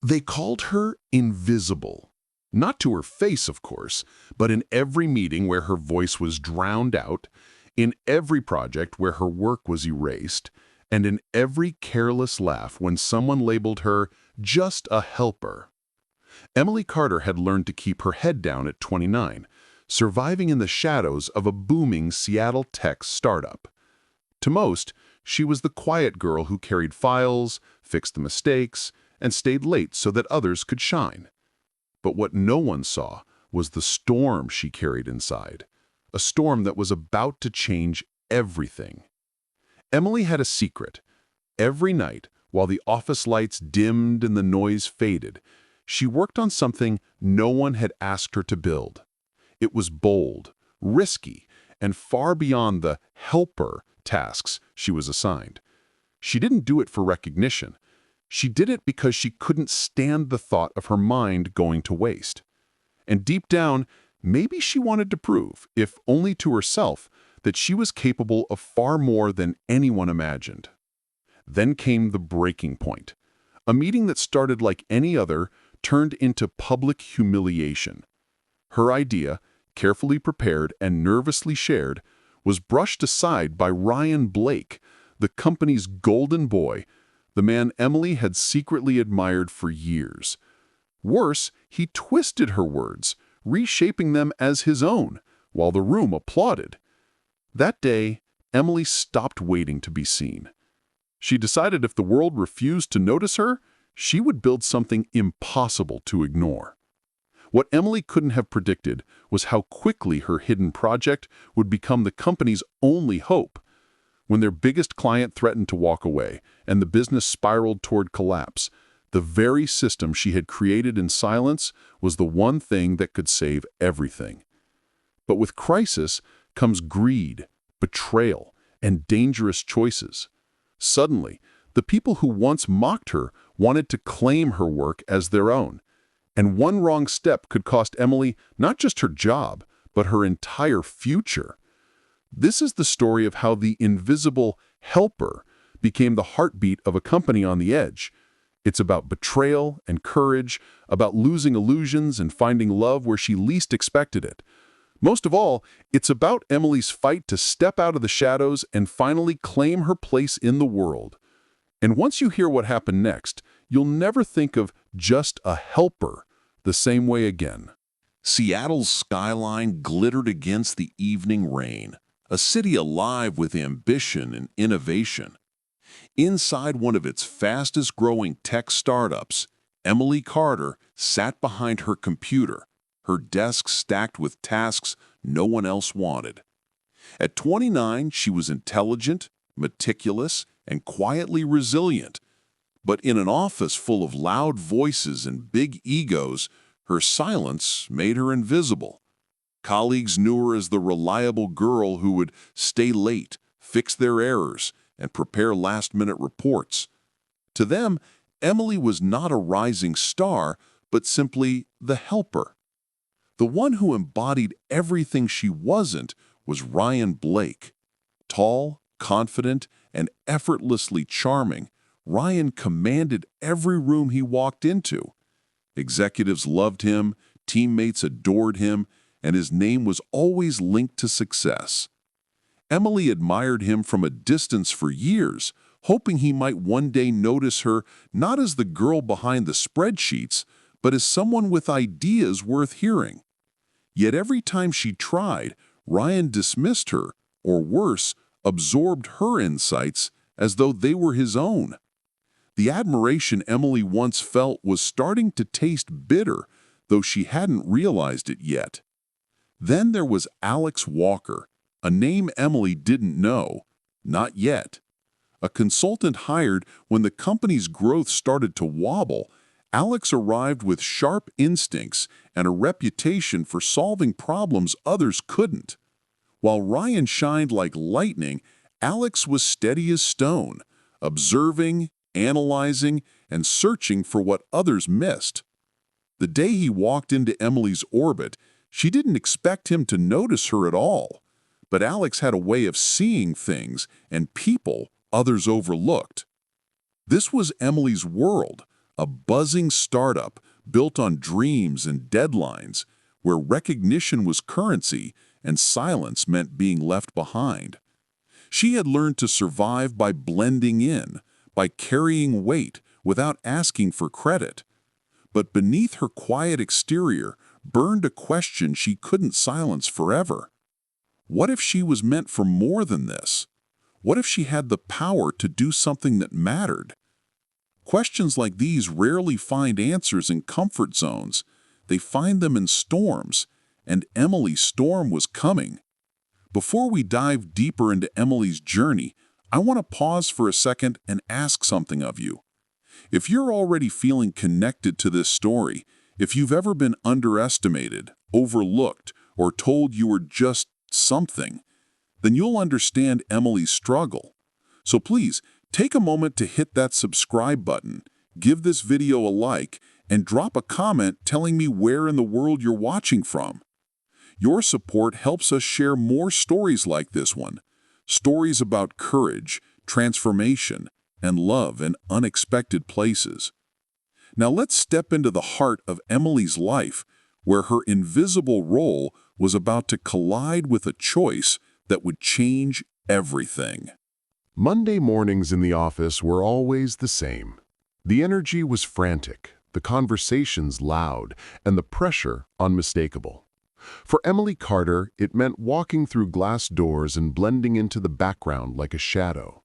They called her invisible. Not to her face, of course, but in every meeting where her voice was drowned out, in every project where her work was erased, and in every careless laugh when someone labeled her just a helper. Emily Carter had learned to keep her head down at 29, surviving in the shadows of a booming Seattle tech startup. To most, she was the quiet girl who carried files, fixed the mistakes, and stayed late so that others could shine. But what no one saw was the storm she carried inside, a storm that was about to change everything. Emily had a secret. Every night, while the office lights dimmed and the noise faded, she worked on something no one had asked her to build. It was bold, risky, and far beyond the helper tasks she was assigned. She didn't do it for recognition. She did it because she couldn't stand the thought of her mind going to waste. And deep down, maybe she wanted to prove, if only to herself, that she was capable of far more than anyone imagined. Then came the breaking point. A meeting that started like any other turned into public humiliation. Her idea, carefully prepared and nervously shared, was brushed aside by Ryan Blake, the company's golden boy, the man Emily had secretly admired for years. Worse, he twisted her words, reshaping them as his own, while the room applauded. That day, Emily stopped waiting to be seen. She decided if the world refused to notice her, she would build something impossible to ignore. What Emily couldn't have predicted was how quickly her hidden project would become the company's only hope. When their biggest client threatened to walk away and the business spiraled toward collapse, the very system she had created in silence was the one thing that could save everything. But with crisis comes greed, betrayal, and dangerous choices. Suddenly, the people who once mocked her wanted to claim her work as their own. And one wrong step could cost Emily not just her job, but her entire future. This is the story of how the invisible helper became the heartbeat of a company on the edge. It's about betrayal and courage, about losing illusions and finding love where she least expected it. Most of all, it's about Emily's fight to step out of the shadows and finally claim her place in the world. And once you hear what happened next, you'll never think of just a helper the same way again. Seattle's skyline glittered against the evening rain, a city alive with ambition and innovation. Inside one of its fastest-growing tech startups, Emily Carter sat behind her computer, her desk stacked with tasks no one else wanted. At 29, she was intelligent, meticulous, and quietly resilient. But in an office full of loud voices and big egos, her silence made her invisible. Colleagues knew her as the reliable girl who would stay late, fix their errors, and prepare last-minute reports. To them, Emily was not a rising star, but simply the helper. The one who embodied everything she wasn't was Ryan Blake. Tall, confident, and effortlessly charming, Ryan commanded every room he walked into. Executives loved him, teammates adored him, and his name was always linked to success. Emily admired him from a distance for years, hoping he might one day notice her not as the girl behind the spreadsheets, but as someone with ideas worth hearing. Yet every time she tried, Ryan dismissed her, or worse, absorbed her insights as though they were his own. The admiration Emily once felt was starting to taste bitter, though she hadn't realized it yet. Then there was Alex Walker, a name Emily didn't know, not yet. A consultant hired when the company's growth started to wobble, Alex arrived with sharp instincts and a reputation for solving problems others couldn't. While Ryan shined like lightning, Alex was steady as stone, observing, analyzing, and searching for what others missed. The day he walked into Emily's orbit, she didn't expect him to notice her at all. But Alex had a way of seeing things and people others overlooked. This was Emily's world, a buzzing startup built on dreams and deadlines, where recognition was currency and silence meant being left behind. She had learned to survive by blending in, by carrying weight without asking for credit. But beneath her quiet exterior burned a question she couldn't silence forever. What if she was meant for more than this? What if she had the power to do something that mattered? Questions like these rarely find answers in comfort zones. They find them in storms, and Emily's storm was coming. Before we dive deeper into Emily's journey, I want to pause for a second and ask something of you. If you're already feeling connected to this story, if you've ever been underestimated, overlooked, or told you were just something, then you'll understand Emily's struggle. So please, take a moment to hit that subscribe button, give this video a like, and drop a comment telling me where in the world you're watching from. Your support helps us share more stories like this one, stories about courage, transformation, and love in unexpected places. Now let's step into the heart of Emily's life, where her invisible role was about to collide with a choice that would change everything. Monday mornings in the office were always the same. The energy was frantic, the conversations loud, and the pressure unmistakable. For Emily Carter, it meant walking through glass doors and blending into the background like a shadow.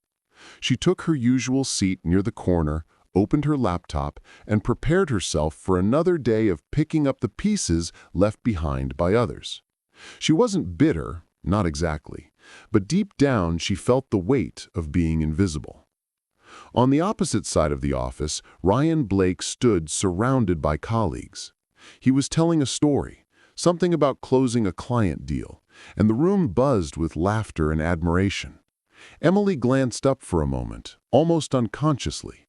She took her usual seat near the corner, opened her laptop, and prepared herself for another day of picking up the pieces left behind by others. She wasn't bitter, not exactly, but deep down she felt the weight of being invisible. On the opposite side of the office, Ryan Blake stood surrounded by colleagues. He was telling a story, something about closing a client deal, and the room buzzed with laughter and admiration. Emily glanced up for a moment, almost unconsciously.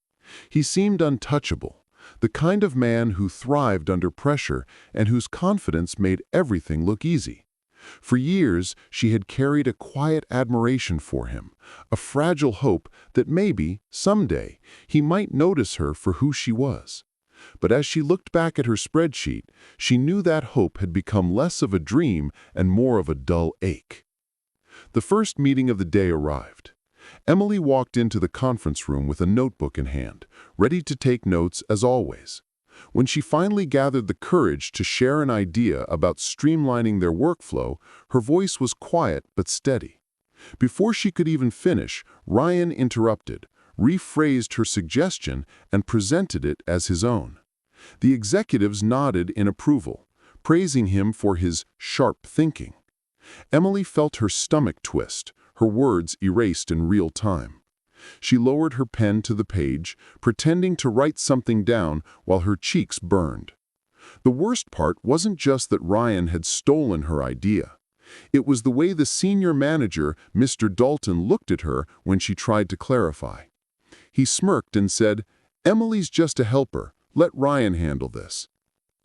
He seemed untouchable, the kind of man who thrived under pressure and whose confidence made everything look easy. For years, she had carried a quiet admiration for him, a fragile hope that maybe, someday, he might notice her for who she was. But as she looked back at her spreadsheet, she knew that hope had become less of a dream and more of a dull ache. The first meeting of the day arrived. Emily walked into the conference room with a notebook in hand, ready to take notes as always. When she finally gathered the courage to share an idea about streamlining their workflow, her voice was quiet but steady. Before she could even finish, Ryan interrupted, rephrased her suggestion, and presented it as his own. The executives nodded in approval, praising him for his sharp thinking. Emily felt her stomach twist, her words erased in real time. She lowered her pen to the page, pretending to write something down while her cheeks burned. The worst part wasn't just that Ryan had stolen her idea. It was the way the senior manager, Mr. Dalton, looked at her when she tried to clarify. He smirked and said, "Emily's just a helper. Let Ryan handle this."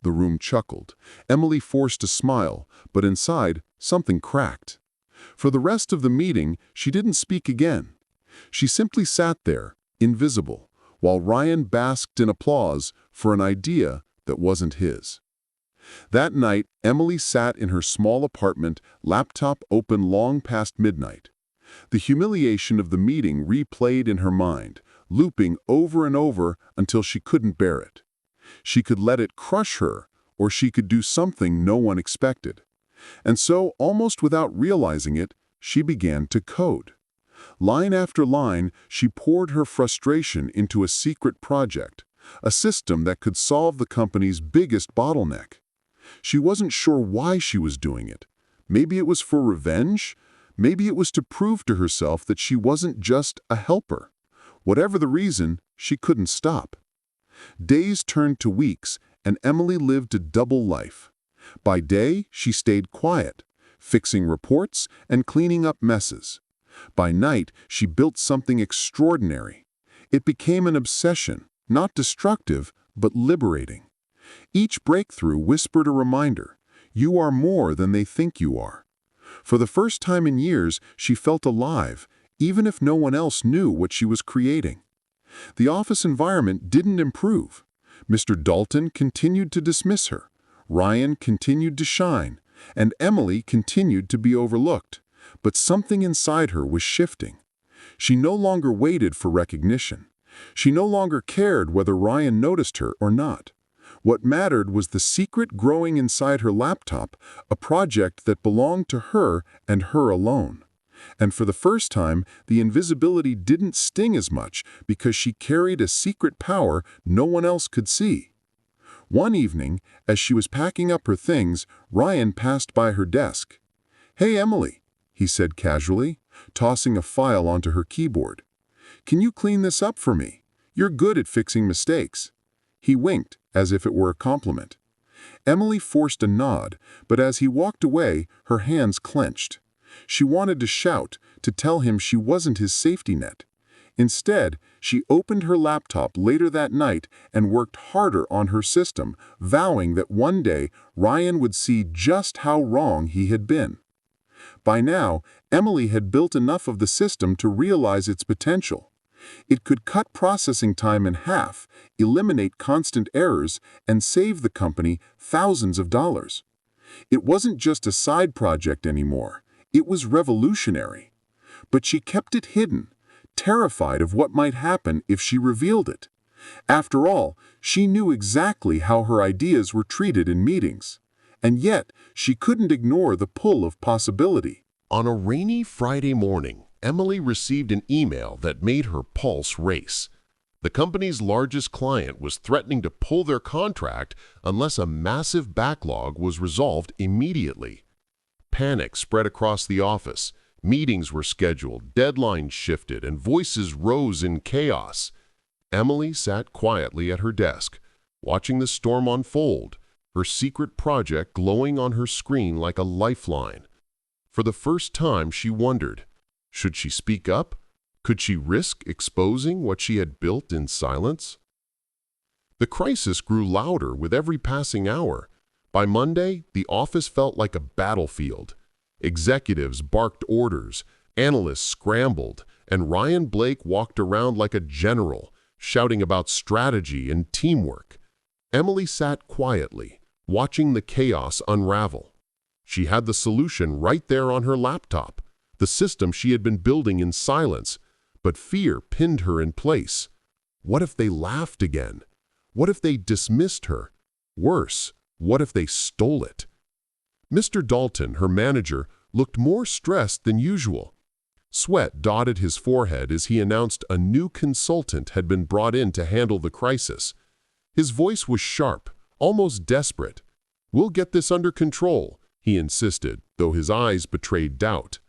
The room chuckled. Emily forced a smile, but inside, something cracked. For the rest of the meeting, she didn't speak again. She simply sat there, invisible, while Ryan basked in applause for an idea that wasn't his. That night, Emily sat in her small apartment, laptop open long past midnight. The humiliation of the meeting replayed in her mind, looping over and over until she couldn't bear it. She could let it crush her, or she could do something no one expected. And so, almost without realizing it, she began to code. Line after line, she poured her frustration into a secret project, a system that could solve the company's biggest bottleneck. She wasn't sure why she was doing it. Maybe it was for revenge. Maybe it was to prove to herself that she wasn't just a helper. Whatever the reason, she couldn't stop. Days turned to weeks, and Emily lived a double life. By day, she stayed quiet, fixing reports and cleaning up messes. By night, she built something extraordinary. It became an obsession, not destructive, but liberating. Each breakthrough whispered a reminder, you are more than they think you are. For the first time in years, she felt alive, even if no one else knew what she was creating. The office environment didn't improve. Mr. Dalton continued to dismiss her, Ryan continued to shine, and Emily continued to be overlooked. But something inside her was shifting. She no longer waited for recognition. She no longer cared whether Ryan noticed her or not. What mattered was the secret growing inside her laptop, a project that belonged to her and her alone. And for the first time, the invisibility didn't sting as much because she carried a secret power no one else could see. One evening, as she was packing up her things, Ryan passed by her desk. "Hey, Emily," he said casually, tossing a file onto her keyboard. "Can you clean this up for me? You're good at fixing mistakes." He winked, as if it were a compliment. Emily forced a nod, but as he walked away, her hands clenched. She wanted to shout, to tell him she wasn't his safety net. Instead, she opened her laptop later that night and worked harder on her system, vowing that one day Ryan would see just how wrong he had been. By now, Emily had built enough of the system to realize its potential. It could cut processing time in half, eliminate constant errors, and save the company thousands of dollars. It wasn't just a side project anymore. It was revolutionary. But she kept it hidden, terrified of what might happen if she revealed it. After all, she knew exactly how her ideas were treated in meetings. And yet, she couldn't ignore the pull of possibility. On a rainy Friday morning, Emily received an email that made her pulse race. The company's largest client was threatening to pull their contract unless a massive backlog was resolved immediately. Panic spread across the office. Meetings were scheduled, deadlines shifted, and voices rose in chaos. Emily sat quietly at her desk, watching the storm unfold, her secret project glowing on her screen like a lifeline. For the first time, she wondered, should she speak up? Could she risk exposing what she had built in silence? The crisis grew louder with every passing hour. By Monday, the office felt like a battlefield. Executives barked orders, analysts scrambled, and Ryan Blake walked around like a general, shouting about strategy and teamwork. Emily sat quietly, watching the chaos unravel. She had the solution right there on her laptop, the system she had been building in silence, but fear pinned her in place. What if they laughed again? What if they dismissed her? Worse, what if they stole it? Mr. Dalton, her manager, looked more stressed than usual. Sweat dotted his forehead as he announced a new consultant had been brought in to handle the crisis. His voice was sharp, almost desperate. "We'll get this under control," he insisted, though his eyes betrayed doubt.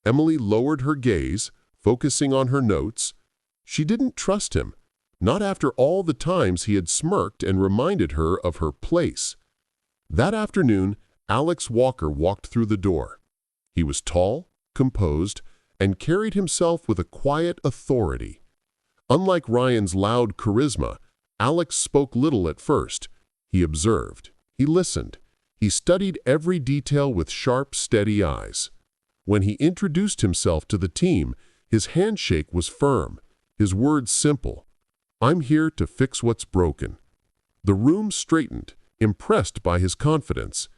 Emily lowered her gaze, focusing on her notes. She didn't trust him, not after all the times he had smirked and reminded her of her place. That afternoon, Alex Walker walked through the door. He was tall, composed, and carried himself with a quiet authority. Unlike Ryan's loud charisma, Alex spoke little at first. He observed. He listened. He studied every detail with sharp, steady eyes. When he introduced himself to the team, his handshake was firm, his words simple. "I'm here to fix what's broken." The room straightened, impressed by his confidence.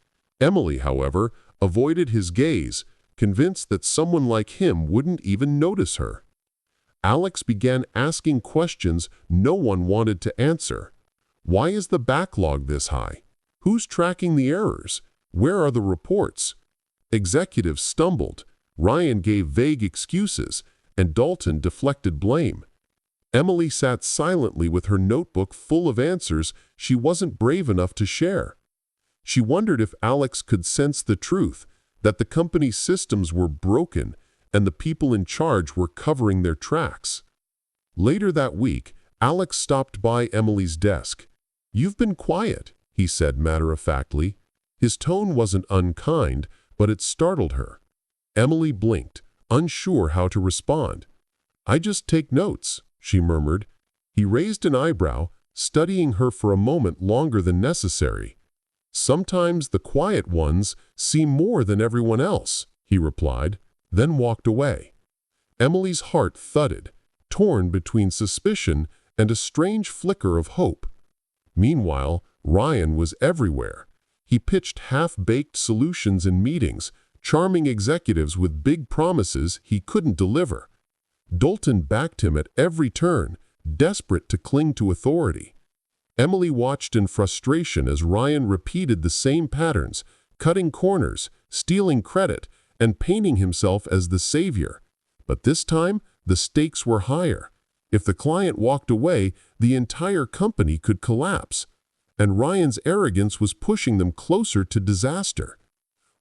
Emily, however, avoided his gaze, convinced that someone like him wouldn't even notice her. Alex began asking questions no one wanted to answer. Why is the backlog this high? Who's tracking the errors? Where are the reports? Executives stumbled. Ryan gave vague excuses, and Dalton deflected blame. Emily sat silently with her notebook full of answers she wasn't brave enough to share. She wondered if Alex could sense the truth, that the company's systems were broken and the people in charge were covering their tracks. Later that week, Alex stopped by Emily's desk. "You've been quiet," he said matter-of-factly. His tone wasn't unkind, but it startled her. Emily blinked, unsure how to respond. "I just take notes," she murmured. He raised an eyebrow, studying her for a moment longer than necessary. "Sometimes the quiet ones see more than everyone else," he replied, then walked away. Emily's heart thudded, torn between suspicion and a strange flicker of hope. Meanwhile, Ryan was everywhere. He pitched half-baked solutions in meetings, charming executives with big promises he couldn't deliver. Dalton backed him at every turn, desperate to cling to authority. Emily watched in frustration as Ryan repeated the same patterns, cutting corners, stealing credit, and painting himself as the savior. But this time, the stakes were higher. If the client walked away, the entire company could collapse. And Ryan's arrogance was pushing them closer to disaster.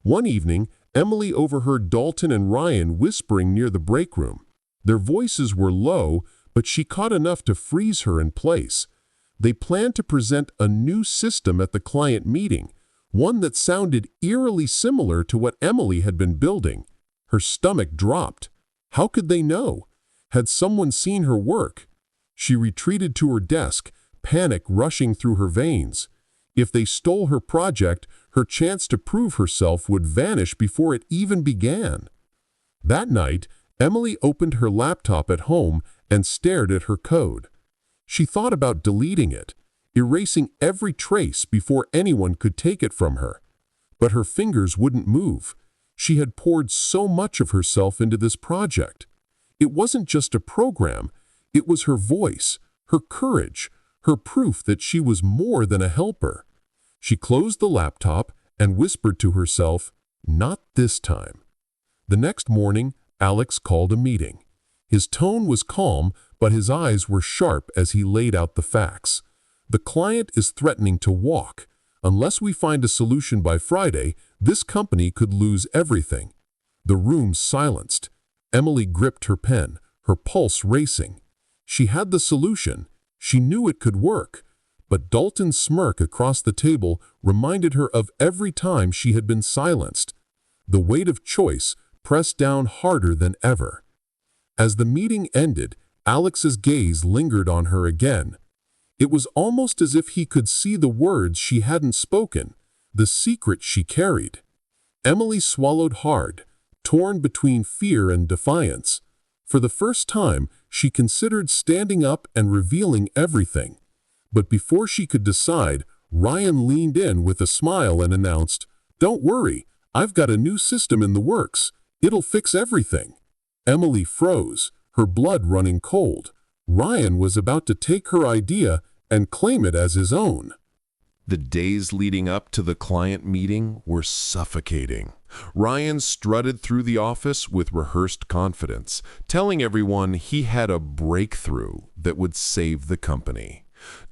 One evening, Emily overheard Dalton and Ryan whispering near the break room. Their voices were low, but she caught enough to freeze her in place. They planned to present a new system at the client meeting, one that sounded eerily similar to what Emily had been building. Her stomach dropped. How could they know? Had someone seen her work? She retreated to her desk, panic rushing through her veins. If they stole her project, her chance to prove herself would vanish before it even began. That night, Emily opened her laptop at home and stared at her code. She thought about deleting it, erasing every trace before anyone could take it from her. But her fingers wouldn't move. She had poured so much of herself into this project. It wasn't just a program. It was her voice, her courage, her proof that she was more than a helper. She closed the laptop and whispered to herself, "Not this time." The next morning, Alex called a meeting. His tone was calm, but his eyes were sharp as he laid out the facts. The client is threatening to walk. Unless we find a solution by Friday, this company could lose everything. The room silenced. Emily gripped her pen, her pulse racing. She had the solution. She knew it could work. But Dalton's smirk across the table reminded her of every time she had been silenced. The weight of choice pressed down harder than ever. As the meeting ended, Alex's gaze lingered on her again. It was almost as if he could see the words she hadn't spoken, the secret she carried. Emily swallowed hard, torn between fear and defiance. For the first time, she considered standing up and revealing everything. But before she could decide, Ryan leaned in with a smile and announced, "Don't worry, I've got a new system in the works. It'll fix everything." Emily froze, her blood running cold. Ryan was about to take her idea and claim it as his own. The days leading up to the client meeting were suffocating. Ryan strutted through the office with rehearsed confidence, telling everyone he had a breakthrough that would save the company.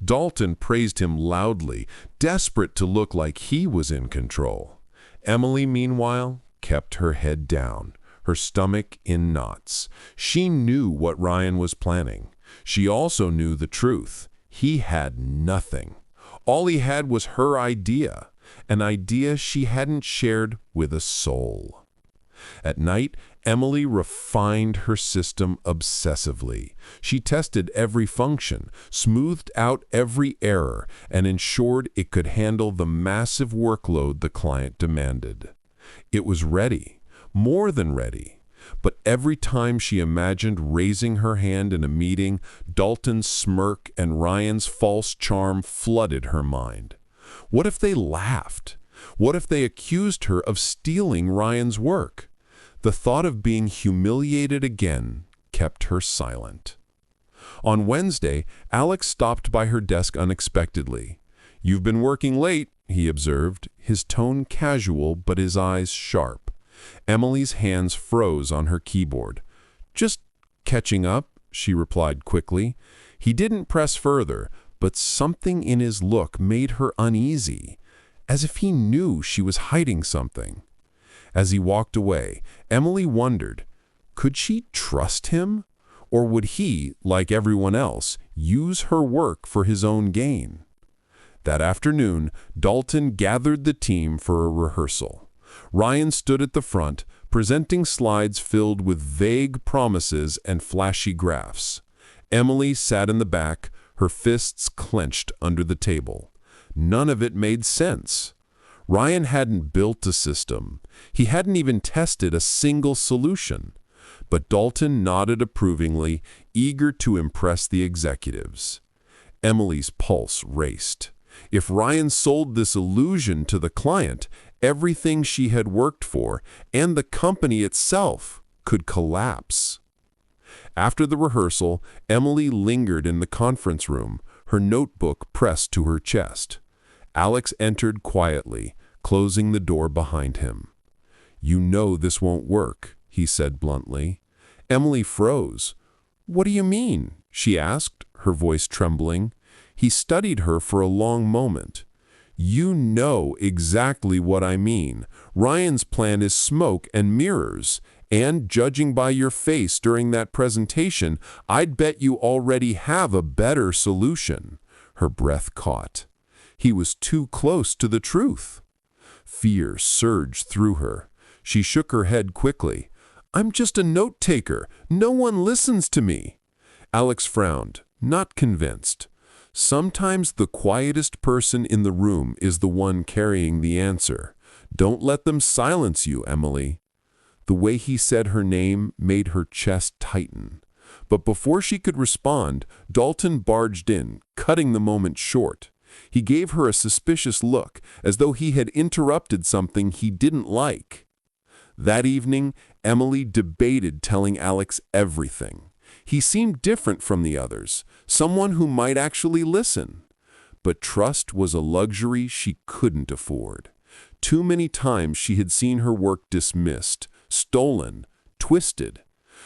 Dalton praised him loudly, desperate to look like he was in control. Emily, meanwhile, kept her head down, her stomach in knots. She knew what Ryan was planning. She also knew the truth. He had nothing. All he had was her idea, an idea she hadn't shared with a soul. At night, Emily refined her system obsessively. She tested every function, smoothed out every error, and ensured it could handle the massive workload the client demanded. It was ready, more than ready. But every time she imagined raising her hand in a meeting, Dalton's smirk and Ryan's false charm flooded her mind. What if they laughed? What if they accused her of stealing Ryan's work? The thought of being humiliated again kept her silent. On Wednesday, Alex stopped by her desk unexpectedly. "You've been working late," he observed, his tone casual but his eyes sharp. Emily's hands froze on her keyboard. "Just catching up," she replied quickly. He didn't press further, but something in his look made her uneasy, as if he knew she was hiding something. As he walked away, Emily wondered, could she trust him? Or would he, like everyone else, use her work for his own gain? That afternoon, Dalton gathered the team for a rehearsal. Ryan stood at the front, presenting slides filled with vague promises and flashy graphs. Emily sat in the back, her fists clenched under the table. None of it made sense. Ryan hadn't built a system. He hadn't even tested a single solution. But Dalton nodded approvingly, eager to impress the executives. Emily's pulse raced. If Ryan sold this illusion to the client, everything she had worked for and the company itself could collapse. After the rehearsal, Emily lingered in the conference room, her notebook pressed to her chest. Alex entered quietly, closing the door behind him. "You know this won't work," he said bluntly. Emily froze. "What do you mean?" she asked, her voice trembling. He studied her for a long moment. "You know exactly what I mean. Ryan's plan is smoke and mirrors. And judging by your face during that presentation, I'd bet you already have a better solution." Her breath caught. He was too close to the truth. Fear surged through her. She shook her head quickly. "I'm just a note-taker. No one listens to me." Alex frowned, not convinced. Sometimes the quietest person in the room is the one carrying the answer. Don't let them silence you, Emily. The way he said her name made her chest tighten. But before she could respond, Dalton barged in, cutting the moment short. He gave her a suspicious look, as though he had interrupted something he didn't like. That evening, Emily debated telling Alex everything. He seemed different from the others, someone who might actually listen. But trust was a luxury she couldn't afford. Too many times she had seen her work dismissed, stolen, twisted.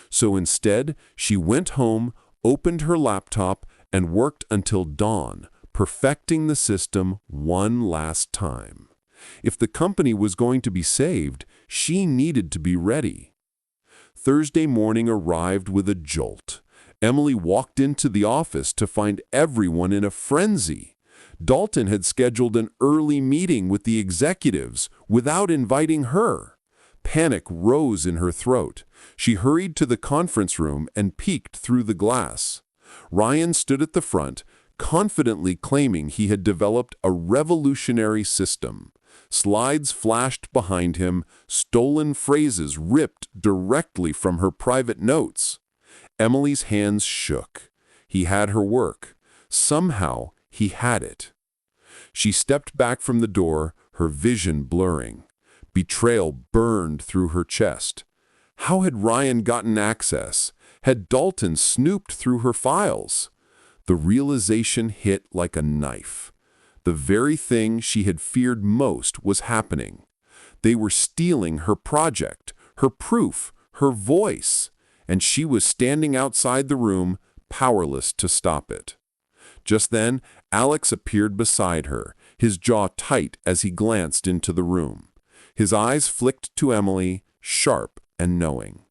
So instead, she went home, opened her laptop, and worked until dawn, perfecting the system one last time. If the company was going to be saved, she needed to be ready. Thursday morning arrived with a jolt. Emily walked into the office to find everyone in a frenzy. Dalton had scheduled an early meeting with the executives without inviting her. Panic rose in her throat. She hurried to the conference room and peeked through the glass. Ryan stood at the front, confidently claiming he had developed a revolutionary system. Slides flashed behind him, stolen phrases ripped directly from her private notes. Emily's hands shook. He had her work. Somehow, he had it. She stepped back from the door, her vision blurring. Betrayal burned through her chest. How had Ryan gotten access? Had Dalton snooped through her files? The realization hit like a knife. The very thing she had feared most was happening. They were stealing her project, her proof, her voice, and she was standing outside the room, powerless to stop it. Just then, Alex appeared beside her, his jaw tight as he glanced into the room. His eyes flicked to Emily, sharp and knowing.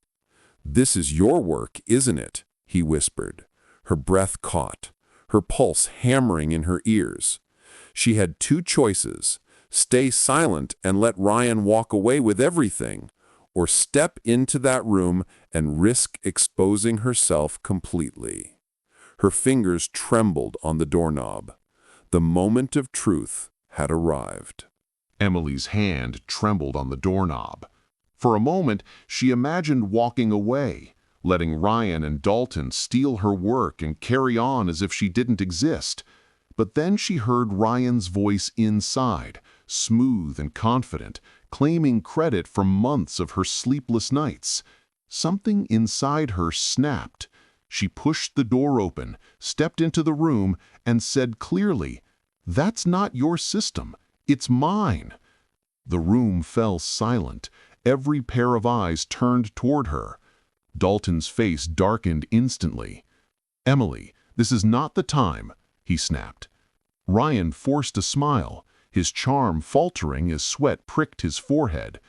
"This is your work, isn't it?" he whispered. Her breath caught, her pulse hammering in her ears. She had two choices: stay silent and let Ryan walk away with everything, or step into that room and risk exposing herself completely. Her fingers trembled on the doorknob. The moment of truth had arrived. Emily's hand trembled on the doorknob. For a moment, she imagined walking away, letting Ryan and Dalton steal her work and carry on as if she didn't exist. But then she heard Ryan's voice inside, smooth and confident, claiming credit for months of her sleepless nights. Something inside her snapped. She pushed the door open, stepped into the room, and said clearly, "That's not your system. It's mine." The room fell silent. Every pair of eyes turned toward her. Dalton's face darkened instantly. "Emily, this is not the time," he snapped. Ryan forced a smile, his charm faltering as sweat pricked his forehead.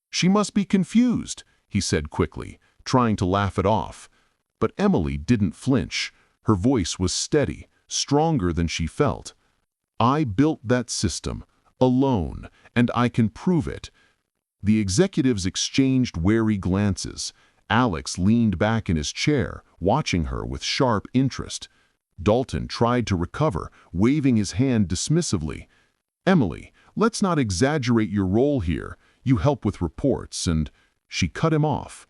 "She must be confused," he said quickly, trying to laugh it off. But Emily didn't flinch. Her voice was steady, stronger than she felt. "I built that system, alone, and I can prove it." The executives exchanged wary glances. Alex leaned back in his chair, watching her with sharp interest. Dalton tried to recover, waving his hand dismissively. "Emily, let's not exaggerate your role here. You help with reports," and she cut him off.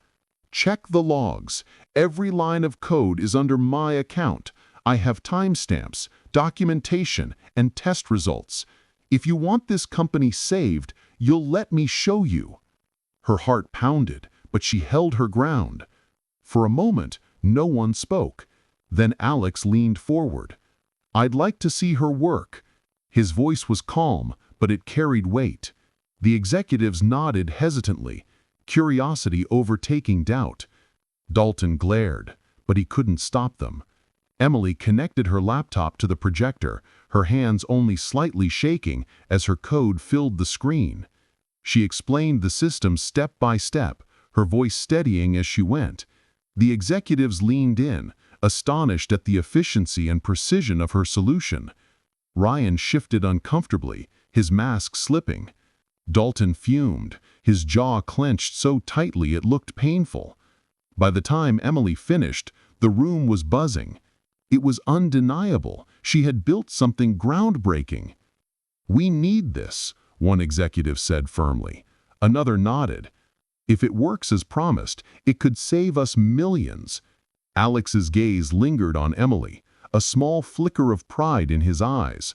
"Check the logs. Every line of code is under my account. I have timestamps, documentation, and test results. If you want this company saved, you'll let me show you." Her heart pounded, but she held her ground. For a moment, no one spoke. Then Alex leaned forward. "I'd like to see her work." His voice was calm, but it carried weight. The executives nodded hesitantly, curiosity overtaking doubt. Dalton glared, but he couldn't stop them. Emily connected her laptop to the projector, her hands only slightly shaking as her code filled the screen. She explained the system step by step, her voice steadying as she went. The executives leaned in, astonished at the efficiency and precision of her solution. Ryan shifted uncomfortably, his mask slipping. Dalton fumed, his jaw clenched so tightly it looked painful. By the time Emily finished, the room was buzzing. It was undeniable. She had built something groundbreaking. "We need this," one executive said firmly. Another nodded. "If it works as promised, it could save us millions." Alex's gaze lingered on Emily, a small flicker of pride in his eyes.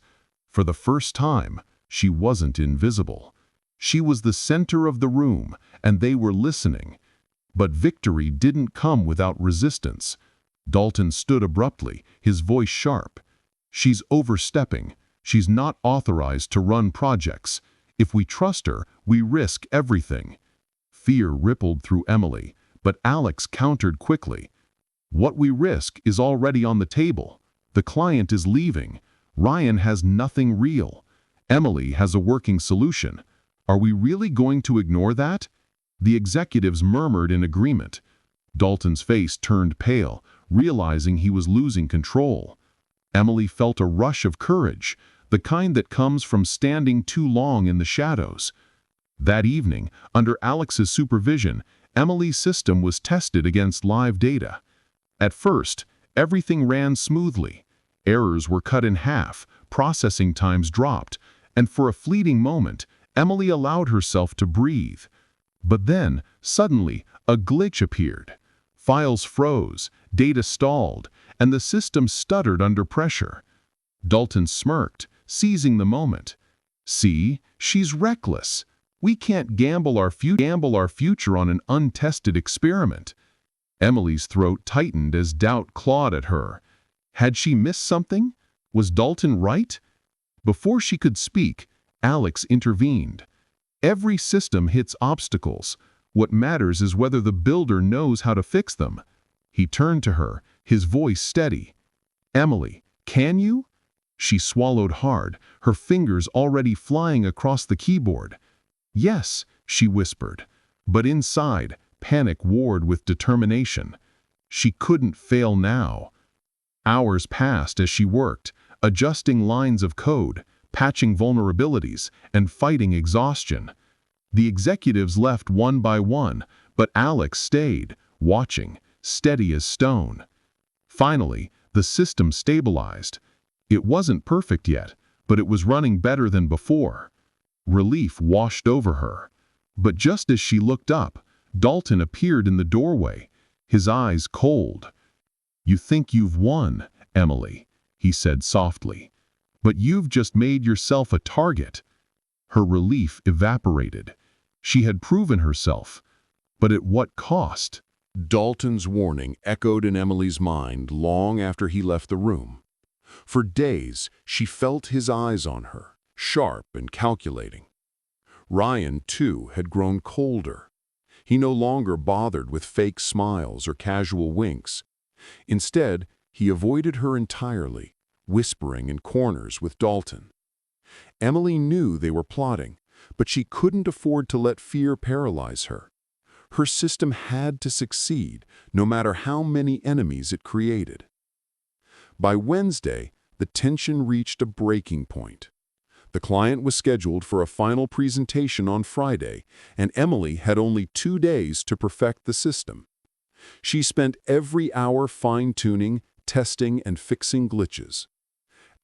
For the first time, she wasn't invisible. She was the center of the room, and they were listening. But victory didn't come without resistance. Dalton stood abruptly, his voice sharp. "She's overstepping. She's not authorized to run projects. If we trust her, we risk everything." Fear rippled through Emily, but Alex countered quickly. "What we risk is already on the table. The client is leaving. Ryan has nothing real. Emily has a working solution. Are we really going to ignore that?" The executives murmured in agreement. Dalton's face turned pale, realizing he was losing control. Emily felt a rush of courage, the kind that comes from standing too long in the shadows. That evening, under Alex's supervision, Emily's system was tested against live data. At first, everything ran smoothly. Errors were cut in half, processing times dropped, and for a fleeting moment, Emily allowed herself to breathe. But then, suddenly, a glitch appeared. Files froze, data stalled, and the system stuttered under pressure. Dalton smirked, seizing the moment. "See, she's reckless. We can't gamble our future on an untested experiment." Emily's throat tightened as doubt clawed at her. Had she missed something? Was Dalton right? Before she could speak, Alex intervened. "Every system hits obstacles. What matters is whether the builder knows how to fix them." He turned to her, his voice steady. "Emily, can you?" She swallowed hard, her fingers already flying across the keyboard. "Yes," she whispered, but inside, panic warred with determination. She couldn't fail now. Hours passed as she worked, adjusting lines of code, patching vulnerabilities, and fighting exhaustion. The executives left one by one, but Alex stayed, watching, steady as stone. Finally, the system stabilized. It wasn't perfect yet, but it was running better than before. Relief washed over her. But just as she looked up, Dalton appeared in the doorway, his eyes cold. "You think you've won, Emily," he said softly. "But you've just made yourself a target." Her relief evaporated. She had proven herself, but at what cost? Dalton's warning echoed in Emily's mind long after he left the room. For days, she felt his eyes on her, sharp and calculating. Ryan, too, had grown colder. He no longer bothered with fake smiles or casual winks. Instead, he avoided her entirely, whispering in corners with Dalton. Emily knew they were plotting, but she couldn't afford to let fear paralyze her. Her system had to succeed, no matter how many enemies it created. By Wednesday, the tension reached a breaking point. The client was scheduled for a final presentation on Friday, and Emily had only 2 days to perfect the system. She spent every hour fine-tuning, testing, and fixing glitches.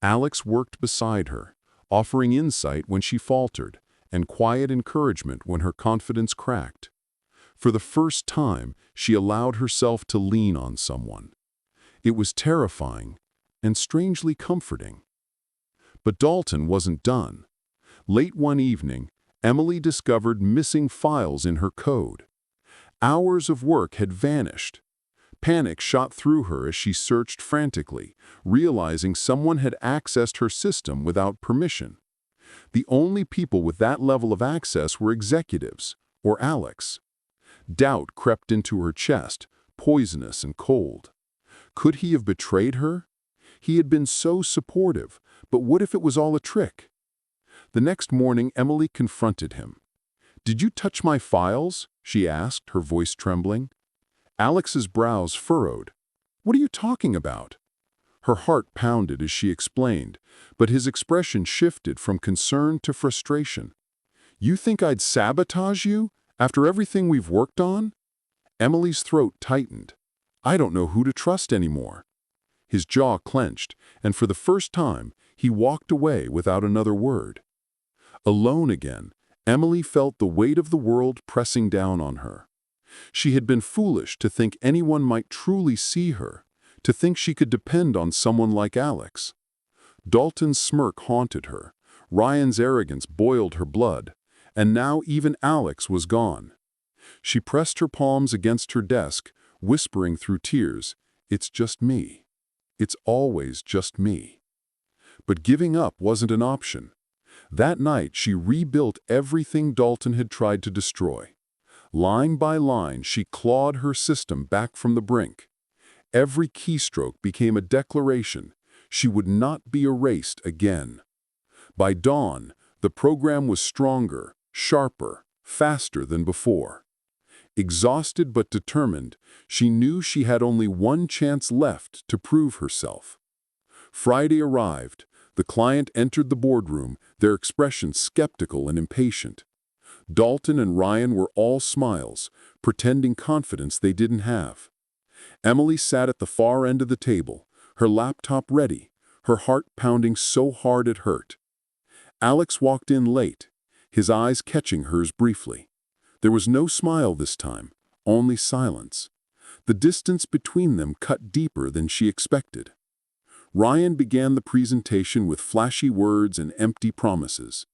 Alex worked beside her, offering insight when she faltered, and quiet encouragement when her confidence cracked. For the first time, she allowed herself to lean on someone. It was terrifying, and strangely comforting. But Dalton wasn't done. Late one evening, Emily discovered missing files in her code. Hours of work had vanished. Panic shot through her as she searched frantically, realizing someone had accessed her system without permission. The only people with that level of access were executives, or Alex. Doubt crept into her chest, poisonous and cold. Could he have betrayed her? He had been so supportive, but what if it was all a trick? The next morning, Emily confronted him. "Did you touch my files?" she asked, her voice trembling. Alex's brows furrowed. "What are you talking about?" Her heart pounded as she explained, but his expression shifted from concern to frustration. "You think I'd sabotage you after everything we've worked on?" Emily's throat tightened. "I don't know who to trust anymore." His jaw clenched, and for the first time, he walked away without another word. Alone again, Emily felt the weight of the world pressing down on her. She had been foolish to think anyone might truly see her, to think she could depend on someone like Alex. Dalton's smirk haunted her, Ryan's arrogance boiled her blood, and now even Alex was gone. She pressed her palms against her desk, whispering through tears, "It's just me. It's always just me." But giving up wasn't an option. That night, she rebuilt everything Dalton had tried to destroy. Line by line, she clawed her system back from the brink. Every keystroke became a declaration. She would not be erased again. By dawn, the program was stronger, sharper, faster than before. Exhausted but determined, she knew she had only one chance left to prove herself. Friday arrived. The client entered the boardroom, their expression skeptical and impatient. Dalton and Ryan were all smiles, pretending confidence they didn't have. Emily sat at the far end of the table, her laptop ready, her heart pounding so hard it hurt. Alex walked in late, his eyes catching hers briefly. There was no smile this time, only silence. The distance between them cut deeper than she expected. Ryan began the presentation with flashy words and empty promises.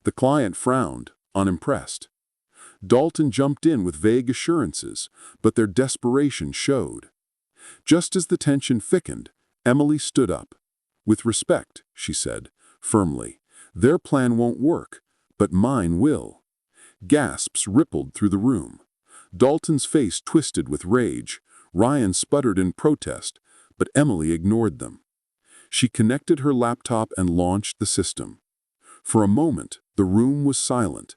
The client frowned, unimpressed. Dalton jumped in with vague assurances, but their desperation showed. Just as the tension thickened, Emily stood up. "With respect," she said, firmly, "their plan won't work, but mine will." Gasps rippled through the room. Dalton's face twisted with rage. Ryan sputtered in protest, but Emily ignored them. She connected her laptop and launched the system. For a moment, the room was silent.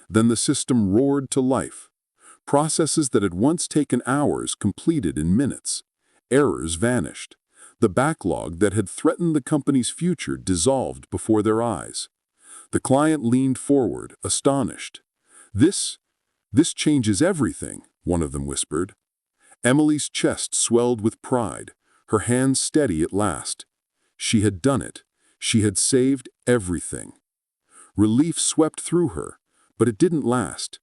Then the system roared to life. Processes that had once taken hours completed in minutes. Errors vanished. The backlog that had threatened the company's future dissolved before their eyes. The client leaned forward, astonished. This changes everything," one of them whispered. Emily's chest swelled with pride, her hands steady at last. She had done it. She had saved everything. Relief swept through her, but it didn't last.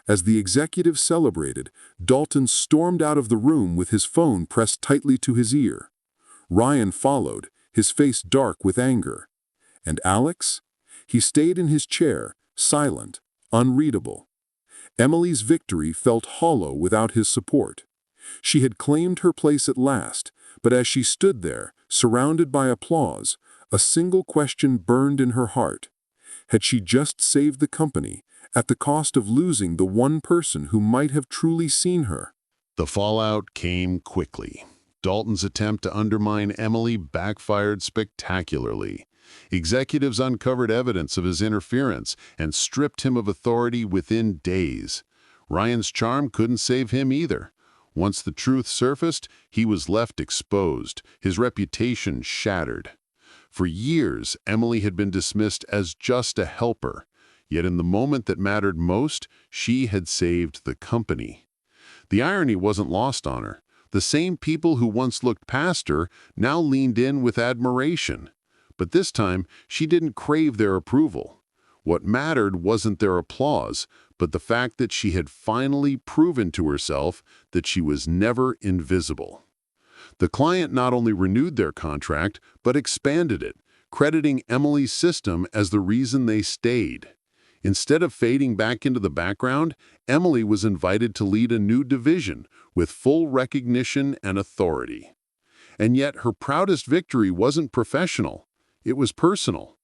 As the executive celebrated, Dalton stormed out of the room with his phone pressed tightly to his ear. Ryan followed, his face dark with anger. And Alex? He stayed in his chair, silent, unreadable. Emily's victory felt hollow without his support. She had claimed her place at last, but as she stood there, surrounded by applause, a single question burned in her heart. Had she just saved the company, at the cost of losing the one person who might have truly seen her? The fallout came quickly. Dalton's attempt to undermine Emily backfired spectacularly. Executives uncovered evidence of his interference and stripped him of authority within days. Ryan's charm couldn't save him either. Once the truth surfaced, he was left exposed, his reputation shattered. For years, Emily had been dismissed as just a helper, yet in the moment that mattered most, she had saved the company. The irony wasn't lost on her. The same people who once looked past her now leaned in with admiration. But this time, she didn't crave their approval. What mattered wasn't their applause, but the fact that she had finally proven to herself that she was never invisible. The client not only renewed their contract, but expanded it, crediting Emily's system as the reason they stayed. Instead of fading back into the background, Emily was invited to lead a new division with full recognition and authority. And yet her proudest victory wasn't professional, it was personal.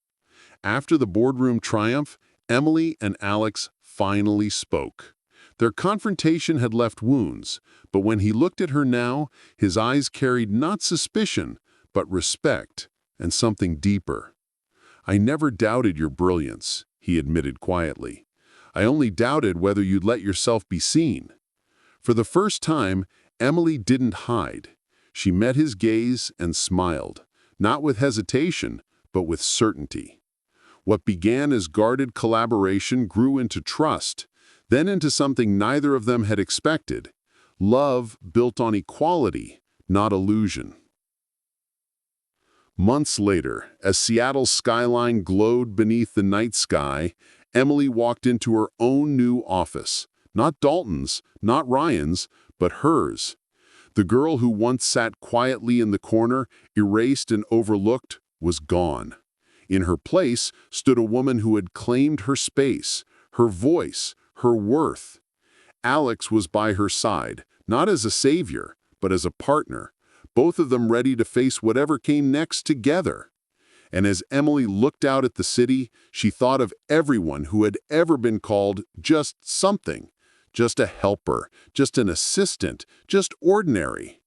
After the boardroom triumph, Emily and Alex finally spoke. Their confrontation had left wounds, but when he looked at her now, his eyes carried not suspicion, but respect and something deeper. "I never doubted your brilliance," he admitted quietly. "I only doubted whether you'd let yourself be seen." For the first time, Emily didn't hide. She met his gaze and smiled, not with hesitation, but with certainty. What began as guarded collaboration grew into trust, then into something neither of them had expected: love built on equality, not illusion. Months later, as Seattle's skyline glowed beneath the night sky, Emily walked into her own new office. Not Dalton's, not Ryan's, but hers. The girl who once sat quietly in the corner, erased and overlooked, was gone. In her place stood a woman who had claimed her space, her voice, her worth. Alex was by her side, not as a savior, but as a partner, both of them ready to face whatever came next together. And as Emily looked out at the city, she thought of everyone who had ever been called just something, just a helper, just an assistant, just ordinary.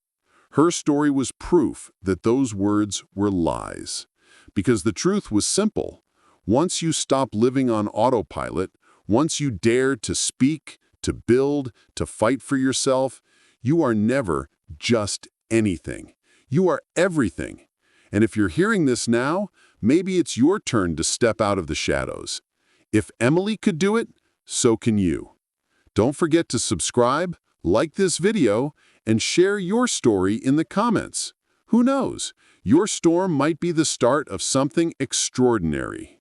Her story was proof that those words were lies. Because the truth was simple. Once you stop living on autopilot, once you dare to speak, to build, to fight for yourself, you are never just anything. You are everything. And if you're hearing this now, maybe it's your turn to step out of the shadows. If Emily could do it, so can you. Don't forget to subscribe, like this video, and share your story in the comments. Who knows? Your storm might be the start of something extraordinary.